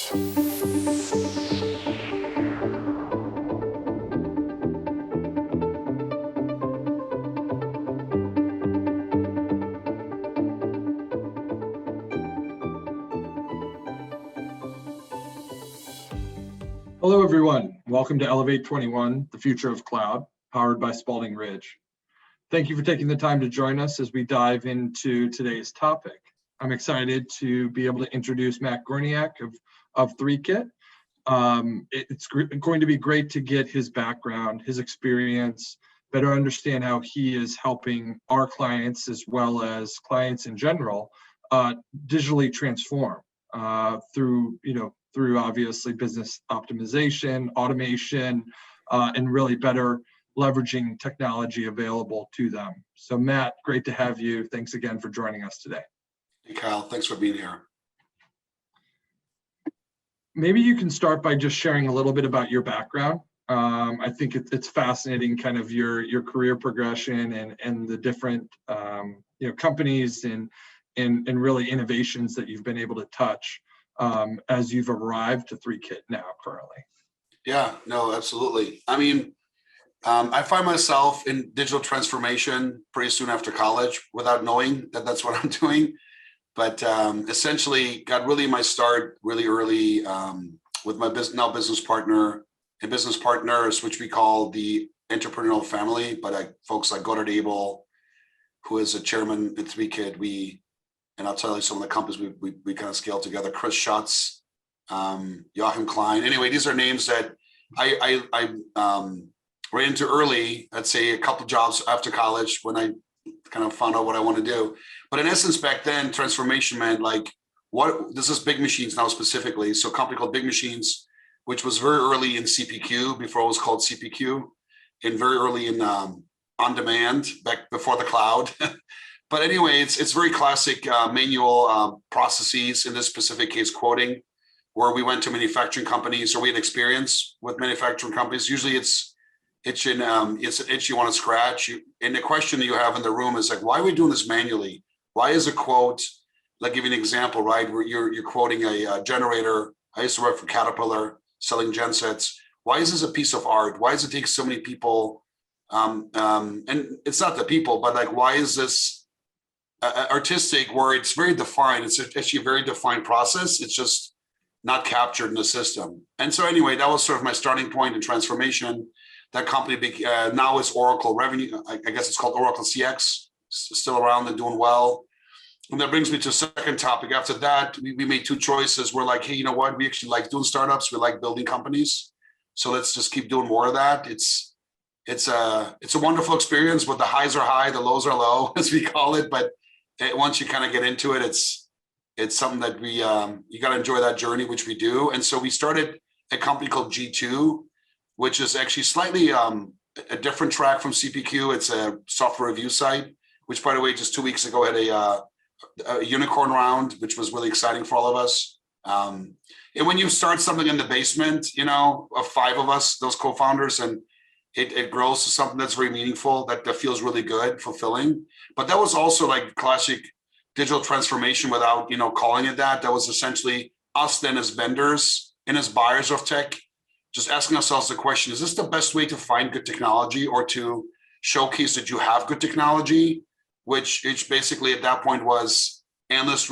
Hello, everyone. Welcome to Elevate21, the future of cloud, powered by Spalding Ridge. Thank you for taking the time to join us as we dive into today's topic. I'm excited to be able to introduce Matt Gorniak of Threekit. It's going to be great to get his background, his experience, better understand how he is helping our clients as well as clients in general digitally transform through obviously business optimization, automation, and really better leveraging technology available to them. So Matt, great to have you. Thanks again for joining us today. Hey Kyle, thanks for being here. Maybe you can start by just sharing a little bit about your background. I think it's fascinating, kind of your career progression and the different companies and really innovations that you've been able to touch as you've arrived to Threekit now currently. Yeah, no, absolutely. I mean, I find myself in digital transformation pretty soon after college without knowing that that's what I'm doing. But essentially got really my start really early with my business partner and business partners, which we call the entrepreneurial family, but folks like Godard Abel, who is a chairman at Threekit, and I'll tell you some of the companies we kind of scaled together, Chris Schutz, Joachim Klein. Anyway, these are names that I ran into early, I'd say a couple jobs after college when I kind of found out what I want to do. But in essence, back then, transformation meant like, this is Big Machines now specifically. So a company called Big Machines, which was very early in CPQ, before it was called CPQ, and very early in on-demand, back before the cloud. But anyway, it's very classic manual processes, in this specific case, quoting, where we went to manufacturing companies, or we had experience with manufacturing companies. Usually it's an itch you want to scratch. And the question that you have in the room is like, why are we doing this manually? Why is a quote, like give you an example, right? Where you're quoting a generator. I used to work for Caterpillar selling gensets. Why is this a piece of art? Why does it take so many people? And it's not the people, but like, why is this artistic where it's very defined? It's actually a very defined process. It's just not captured in the system. And so anyway, that was sort of my starting point in transformation. That company now is Oracle Revenue. I guess it's called Oracle CX, still around and doing well. And that brings me to a second topic. After that, we made two choices. We're like, hey, you know what? We actually like doing startups. We like building companies. So let's just keep doing more of that. It's a wonderful experience, but the highs are high, the lows are low, as we call it. But once you kind of get into it, it's something that you got to enjoy that journey, which we do. And so we started a company called G2, which is actually slightly a different track from CPQ. It's a software review site, which, by the way, just 2 weeks ago had a unicorn round, which was really exciting for all of us. And when you start something in the basement, of 5 of us, those co-founders, and it grows to something that's very meaningful, that feels really good, fulfilling. But that was also like classic digital transformation without, calling it that. That was essentially us then as vendors and as buyers of tech, just asking ourselves the question, is this the best way to find good technology or to showcase that you have good technology? Which basically at that point was analyst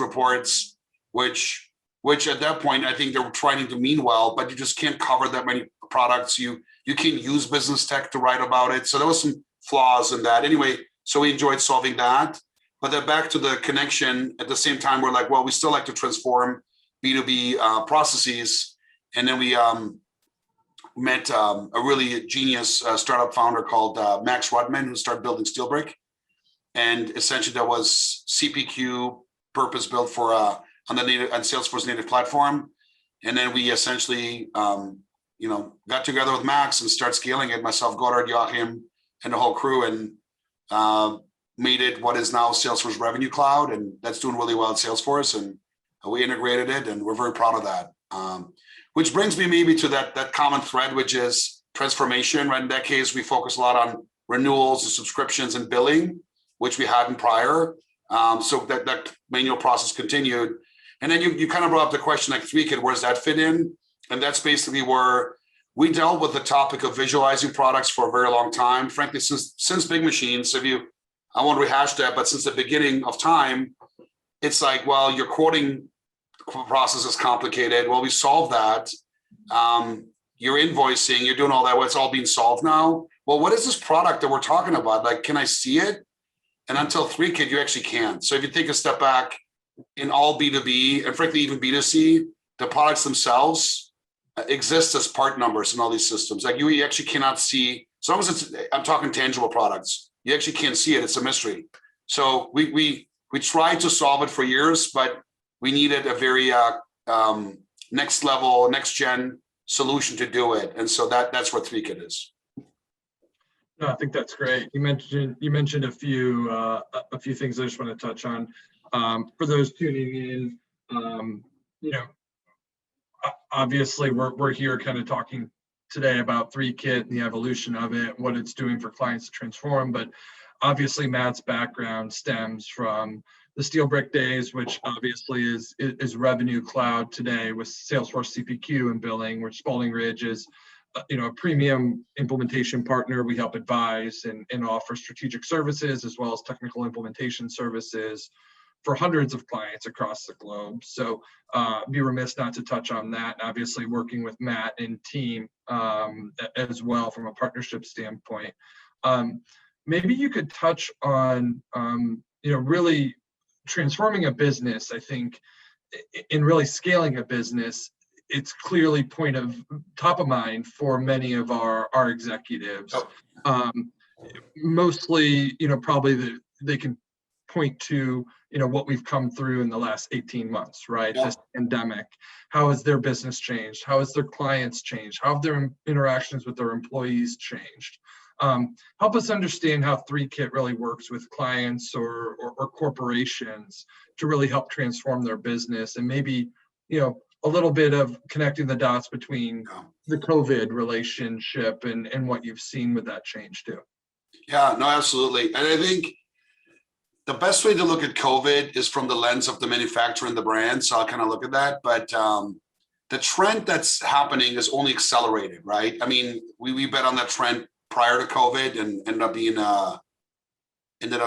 reports, which at that point, I think they were trying to mean well, but you just can't cover that many products. You can't use business tech to write about it. So there was some flaws in that. Anyway, so we enjoyed solving that. But then back to the connection, at the same time, we're like, well, we still like to transform B2B processes. And then we met a really genius startup founder called Max Rudman, who started building Steelbrick. And essentially that was CPQ purpose built for on Salesforce native platform. And then we essentially, got together with Max and started scaling it, myself, Godard, Joachim, and the whole crew, and made it what is now Salesforce Revenue Cloud. And that's doing really well at Salesforce. And we integrated it, and we're very proud of that. Which brings me maybe to that common thread, which is transformation, right? In that case, we focus a lot on renewals and subscriptions and billing, which we hadn't prior. So that manual process continued. And then you kind of brought up the question like Threekit, where does that fit in? And that's basically where we dealt with the topic of visualizing products for a very long time. Frankly, since Big Machines, I won't rehash that, but since the beginning of time, it's like, well, your quoting process is complicated. Well, we solved that. You're invoicing, you're doing all that. Well, it's all being solved now. Well, what is this product that we're talking about? Like, can I see it? And until Threekit, you actually can't. So if you take a step back in all B2B and frankly, even B2C, the products themselves exist as part numbers in all these systems. Like you actually cannot see, as long as I'm talking tangible products, you actually can't see it. It's a mystery. So we tried to solve it for years, but we needed a very next level, next gen solution to do it. And so that's what Threekit is. No, I think that's great. You mentioned a few things I just want to touch on. For those tuning in, obviously we're here kind of talking today about Threekit and the evolution of it, what it's doing for clients to transform. But obviously Matt's background stems from the Steel Brick days, which obviously is Revenue Cloud today with Salesforce CPQ and billing, where Spalding Ridge is a premium implementation partner. We help advise and offer strategic services as well as technical implementation services for hundreds of clients across the globe. So be remiss not to touch on that. And obviously working with Matt and team as well from a partnership standpoint. Maybe you could touch on, really transforming a business. I think in really scaling a business, it's clearly top of mind for many of our executives. Mostly, probably they can point to, what we've come through in the last 18 months, right? Yeah. This pandemic. How has their business changed? How has their clients changed? How have their interactions with their employees changed? Help us understand how Threekit really works with clients or corporations to really help transform their business, and maybe, a little bit of connecting the dots between the COVID relationship and what you've seen with that change too. Yeah, no, absolutely. And I think the best way to look at COVID is from the lens of the manufacturer and the brand. So I'll kind of look at that. But the trend that's happening is only accelerated, right? I mean, we bet on that trend prior to COVID and ended up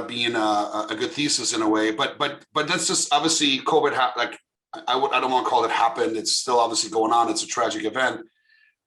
being a good thesis in a way. But that's just obviously COVID I don't want to call it happened. It's still obviously going on. It's a tragic event.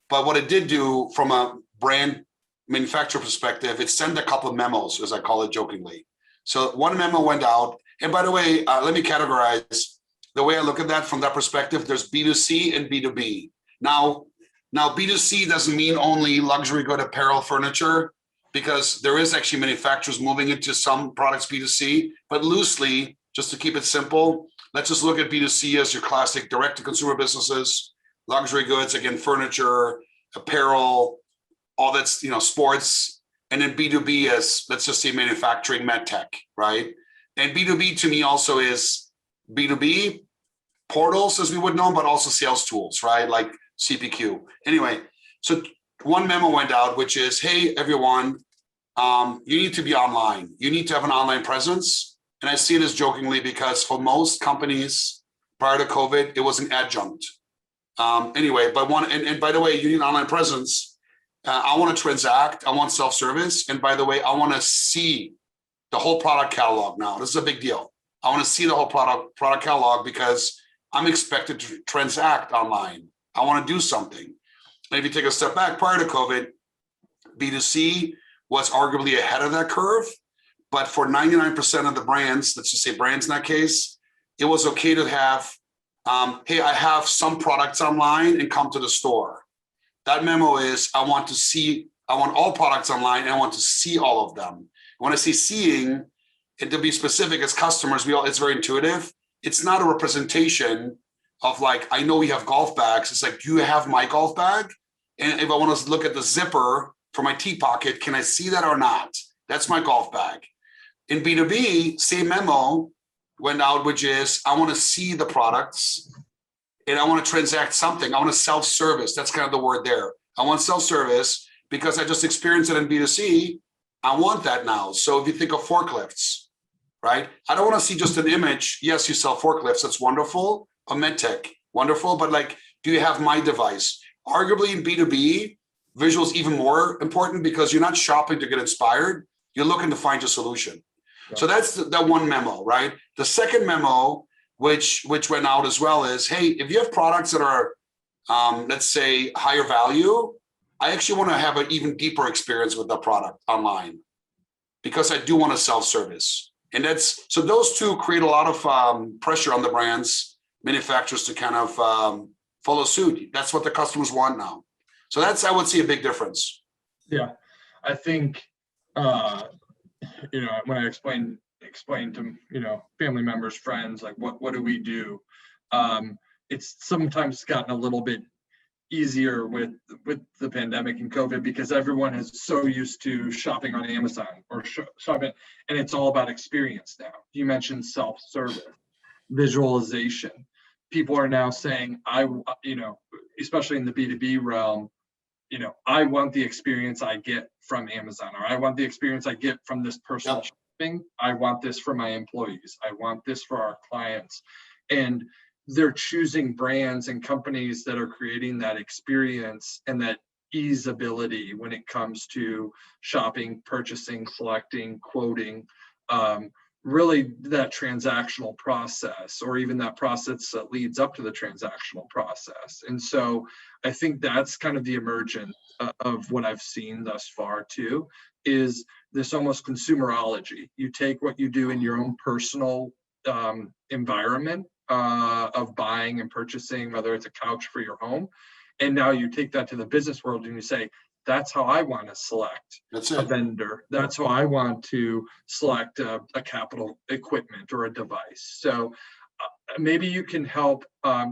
But what it did do from a brand manufacturer perspective, it sent a couple of memos, as I call it jokingly. So one memo went out. And by the way, let me categorize the way I look at that from that perspective. There's B2C and B2B. Now B2C doesn't mean only luxury good apparel, furniture, because there is actually manufacturers moving into some products B2C, but loosely, just to keep it simple, let's just look at B2C as your classic direct-to-consumer businesses, luxury goods, again, furniture, apparel, all that's, sports, and then B2B as, let's just say, manufacturing, med tech, right? And B2B to me also is B2B, portals as we would know, but also sales tools, right? Like CPQ. Anyway, so one memo went out, which is, hey, everyone, you need to be online. You need to have an online presence. And I see it as jokingly because for most companies prior to COVID, it was an adjunct. Anyway, and by the way, you need an online presence. I want to transact. I want self-service. And by the way, I want to see the whole product catalog now. This is a big deal. I want to see the whole product catalog because I'm expected to transact online. I want to do something. And if you take a step back prior to COVID, B2C was arguably ahead of that curve. But for 99% of the brands, let's just say brands in that case, it was okay to have, hey, I have some products online and come to the store. That memo is, I want all products online and I want to see all of them. When I say seeing, and to be specific as customers, it's very intuitive. It's not a representation of like, I know we have golf bags. It's like, do you have my golf bag? And if I want to look at the zipper for my tea pocket, can I see that or not? That's my golf bag. In B2B, same memo went out, which is, I want to see the products and I want to transact something. I want to self-service. That's kind of the word there. I want self-service because I just experienced it in B2C. I want that now. So if you think of forklifts, right? I don't want to see just an image. Yes, you sell forklifts. That's wonderful. a med tech, wonderful, but like, do you have my device? Arguably in B2B, visual is even more important because you're not shopping to get inspired. You're looking to find your solution. Yeah. So that's that one memo, right? The second memo, which went out as well, is, hey, if you have products that are, let's say, higher value, I actually want to have an even deeper experience with the product online because I do want to self-service. And that's, so those two create a lot of pressure on the brands, manufacturers to kind of follow suit. That's what the customers want now. So that's, I would see a big difference. Yeah, I think, when I explain to, family members, friends, like what do we do? It's sometimes gotten a little bit easier with the pandemic and COVID because everyone is so used to shopping on Amazon or shopping, and it's all about experience now. You mentioned self-service, visualization. People are now saying, especially in the B2B realm, I want the experience I get from Amazon, or I want the experience I get from this personal shopping. I want this for my employees. I want this for our clients. And they're choosing brands and companies that are creating that experience and that easeability when it comes to shopping, purchasing, selecting, quoting, really that transactional process, or even that process that leads up to the transactional process. And so I think that's kind of the emergence of what I've seen thus far too, is this almost consumerology. You take what you do in your own personal environment of buying and purchasing, whether it's a couch for your home, and now you take that to the business world and you say, that's how I want to select a vendor. That's how I want to select a capital equipment or a device. So maybe you can help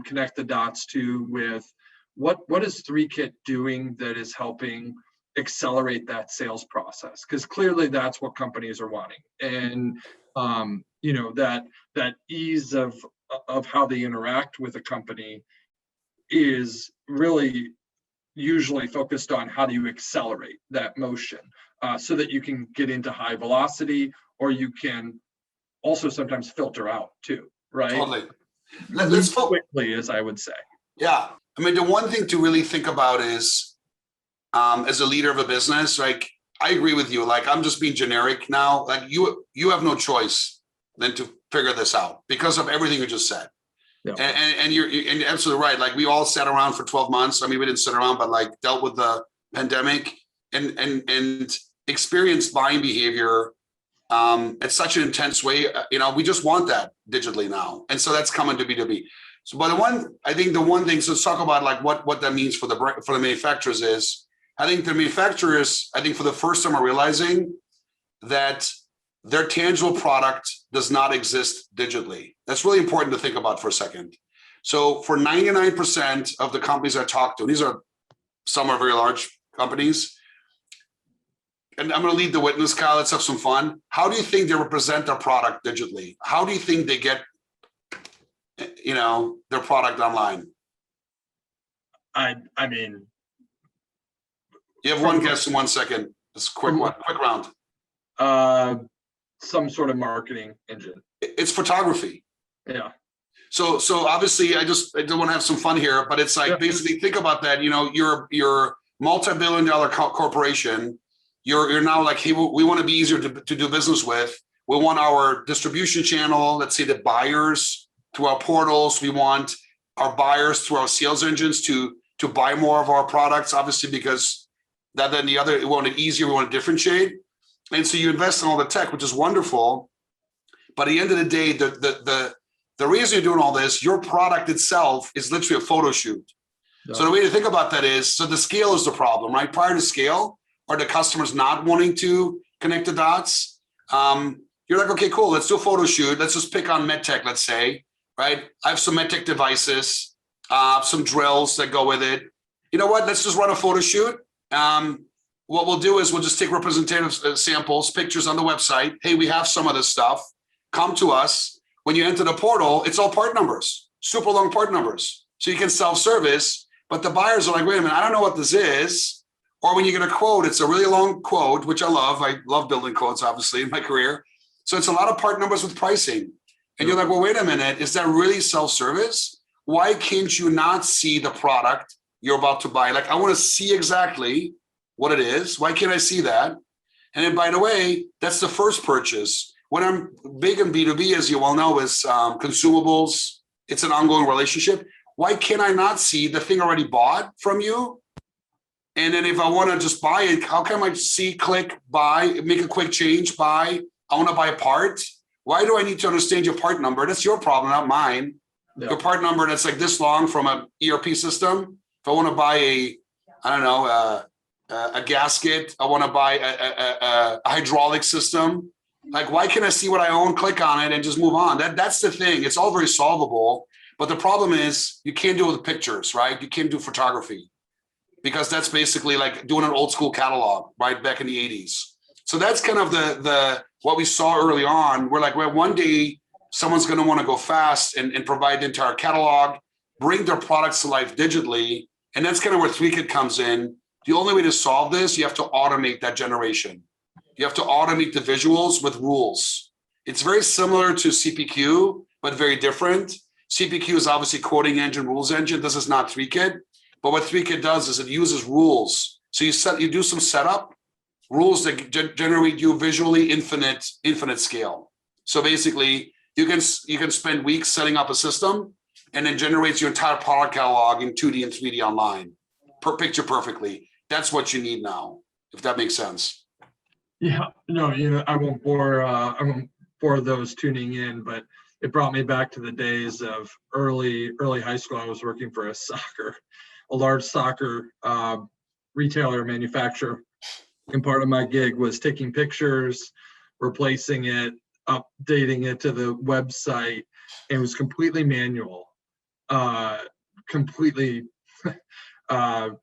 connect the dots to with what is Threekit doing that is helping accelerate that sales process? Because clearly that's what companies are wanting. And that ease of how they interact with a company is really usually focused on how do you accelerate that motion so that you can get into high velocity, or you can also sometimes filter out too, right? Totally. Let's quickly, as I would say. Yeah. I mean, the one thing to really think about is, as a leader of a business, like, I agree with you. Like, I'm just being generic now. Like, you have no choice than to figure this out because of everything you just said. Yeah. And you're absolutely right. Like, we all sat around for 12 months. I mean, we didn't sit around, but like dealt with the pandemic and experienced buying behavior at such an intense way. We just want that digitally now. And so that's coming to B2B. So, but the one thing, so let's talk about like what that means for the manufacturers is, I think the manufacturers, for the first time are realizing that their tangible product does not exist digitally. That's really important to think about for a second. So for 99% of the companies I talk to, these are some are very large companies, and I'm going to lead the witness, Kyle. Let's have some fun. How do you think they represent their product digitally? How do you think they get, their product online? I mean, you have one guess in 1 second. This quick round. Some sort of marketing engine. It's photography. Yeah. So obviously, I don't want to have some fun here, but it's like, basically think about that. You're multi-billion-dollar corporation. You're now like, hey, we want to be easier to do business with. We want our distribution channel, let's say the buyers, through our portals. We want our buyers through our sales engines to buy more of our products, obviously, because that then the other, we want it easier, we want to differentiate. And so you invest in all the tech, which is wonderful. But at the end of the day, the reason you're doing all this, your product itself is literally a photo shoot. Yeah. So the way to think about that is, so the scale is the problem, right? Prior to scale, are the customers not wanting to connect the dots? You're like, okay, cool, let's do a photo shoot. Let's just pick on MedTech, let's say, right? I have some MedTech devices, some drills that go with it. You know what? Let's just run a photo shoot. What we'll do is we'll just take representative samples, pictures on the website. Hey, we have some of this stuff. Come to us. When you enter the portal, it's all part numbers, super long part numbers. So you can self-service, but the buyers are like, wait a minute, I don't know what this is. Or when you get a quote, it's a really long quote, which I love. I love building quotes, obviously, in my career. So it's a lot of part numbers with pricing. And you're like, well, wait a minute, is that really self-service? why can't you not see the product you're about to buy? Like, I want to see exactly what it is. Why can't I see that? And then, by the way, that's the first purchase. When I'm big in B2B, as you well know, is consumables. It's an ongoing relationship. Why can't I not see the thing already bought from you? And then if I want to just buy it, how can I see, click, buy, make a quick change, buy? I want to buy a part. Why do I need to understand your part number? That's your problem, not mine. Yeah. Your part number that's like this long from an ERP system. If I want to buy a gasket, I want to buy a hydraulic system. Like, why can't I see what I own, click on it, and just move on? That's the thing. It's all very solvable. But the problem is you can't do it with pictures, right? You can't do photography because that's basically like doing an old school catalog, right? Back in the 80s. So that's kind of the what we saw early on. We're like, well, one day someone's going to want to go fast and provide the entire catalog, bring their products to life digitally. And that's kind of where Threekit comes in. The only way to solve this, you have to automate that generation. You have to automate the visuals with rules. It's very similar to CPQ, but very different. CPQ is obviously quoting engine, rules engine. This is not Threekit. But what Threekit does is it uses rules. So you do some setup, rules that generate you visually infinite scale. So basically, you can spend weeks setting up a system and then generates your entire product catalog in 2D and 3D online, per picture perfectly. That's what you need now, if that makes sense. Yeah, no, I won't bore those tuning in, but it brought me back to the days of early high school. I was working for a large soccer retailer manufacturer, and part of my gig was taking pictures, replacing it, updating it to the website, and it was completely manual.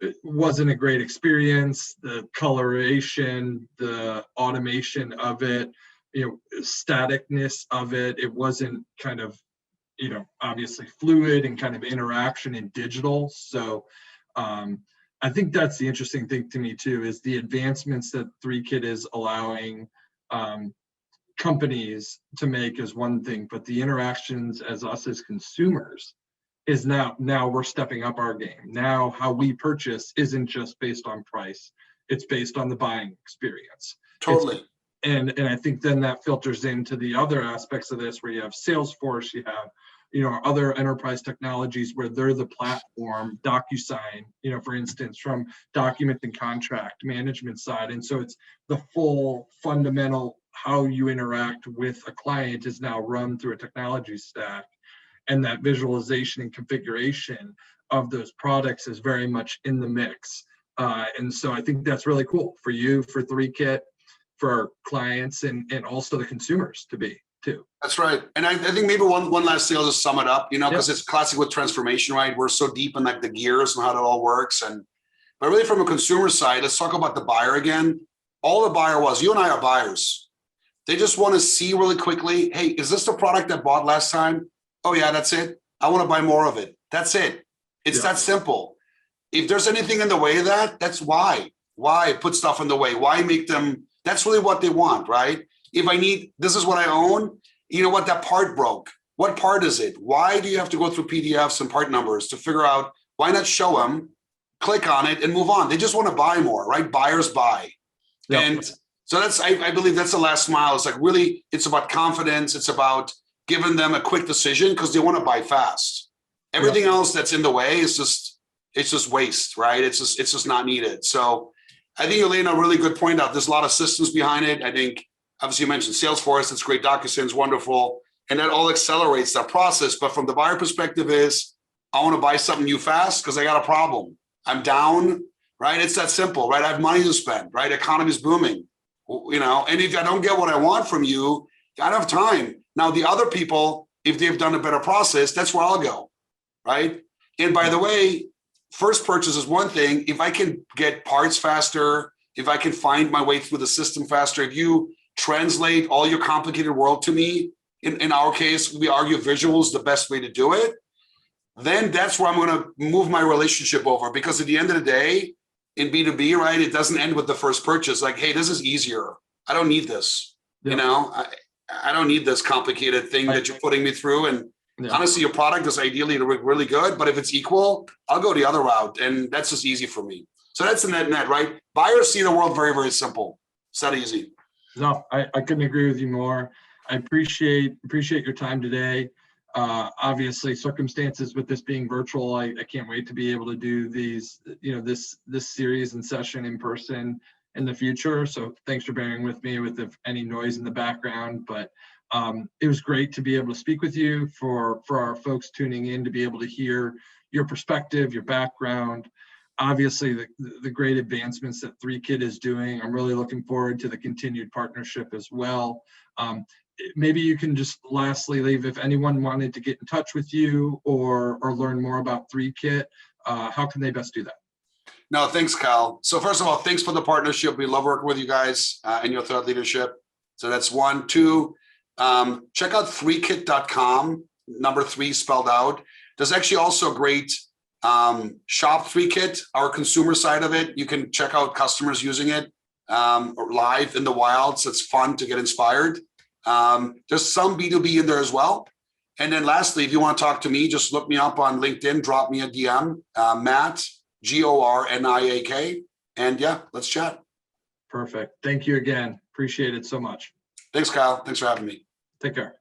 It wasn't a great experience. The coloration, the automation of it, staticness of it, it wasn't kind of, obviously fluid and kind of interaction in digital. So I think that's the interesting thing to me too, is the advancements that Threekit is allowing companies to make is one thing, but the interactions as us as consumers is now we're stepping up our game. Now how we purchase isn't just based on price, it's based on the buying experience. Totally. And I think then that filters into the other aspects of this, where you have Salesforce, you have other enterprise technologies where they're the platform, DocuSign, for instance, from document and contract management side. And so it's the full fundamental how you interact with a client is now run through a technology stack. And that visualization and configuration of those products is very much in the mix. And so I think that's really cool for you, for Threekit, for our clients, and also the consumers to be too. That's right. And I think maybe one last thing, I'll just sum it up, because it's classic with transformation, right? We're so deep in like the gears and how it all works. But really from a consumer side, let's talk about the buyer again. All the buyer was, you and I are buyers. They just want to see really quickly, hey, is this the product I bought last time? Oh yeah, that's it. I want to buy more of it. That's it. It's that simple. If there's anything in the way of that, that's why. Why put stuff in the way? Why make them? That's really what they want, right? If I need, this is what I own. You know what? That part broke. What part is it? Why do you have to go through PDFs and part numbers to figure out? Why not show them, click on it, and move on? They just want to buy more, right? Buyers buy. Yep. And so that's, I believe that's the last mile. It's like really, it's about confidence. It's about giving them a quick decision because they want to buy fast. Everything else that's in the way is just waste, right? It's just not needed. So I think you're laying a really good point out. There's a lot of systems behind it. I think obviously you mentioned Salesforce. It's great. DocuSign's wonderful. And that all accelerates that process. But from the buyer perspective is, I want to buy something new fast because I got a problem. I'm down, right? It's that simple, right? I have money to spend, right? Economy's booming, and if I don't get what I want from you, I don't have time. Now, the other people, if they've done a better process, that's where I'll go, right? And by the way, first purchase is one thing. If I can get parts faster, if I can find my way through the system faster, if you translate all your complicated world to me, in our case, we argue visual is the best way to do it, then that's where I'm going to move my relationship over. Because at the end of the day, in B2B, right, it doesn't end with the first purchase. Like, hey, this is easier. I don't need this. I don't need this complicated thing that you're putting me through. And Yeah. Honestly, your product is ideally really good, but if it's equal, I'll go the other route, and that's just easy for me. So that's the net, right? Buyers see the world very, very simple. It's that easy. No, I couldn't agree with you more. I appreciate your time today. Obviously, circumstances with this being virtual, I can't wait to be able to do these, this series and session in person in the future. So thanks for bearing with me with any noise in the background. But it was great to be able to speak with you, for our folks tuning in to be able to hear your perspective, your background. Obviously, the great advancements that Threekit is doing. I'm really looking forward to the continued partnership as well. Maybe you can just lastly leave, if anyone wanted to get in touch with you or learn more about Threekit, how can they best do that? No, thanks, Kyle. So first of all, thanks for the partnership. We love working with you guys and your thought leadership. So that's 1, 2. Check out threekit.com, number 3 spelled out. There's actually also a great shop Threekit, our consumer side of it. You can check out customers using it live in the wild. So it's fun to get inspired. There's some B2B in there as well. And then lastly, if you want to talk to me, just look me up on LinkedIn, drop me a DM, Matt, Gorniak. And yeah, let's chat. Perfect. Thank you again. Appreciate it so much. Thanks, Kyle. Thanks for having me. Take care.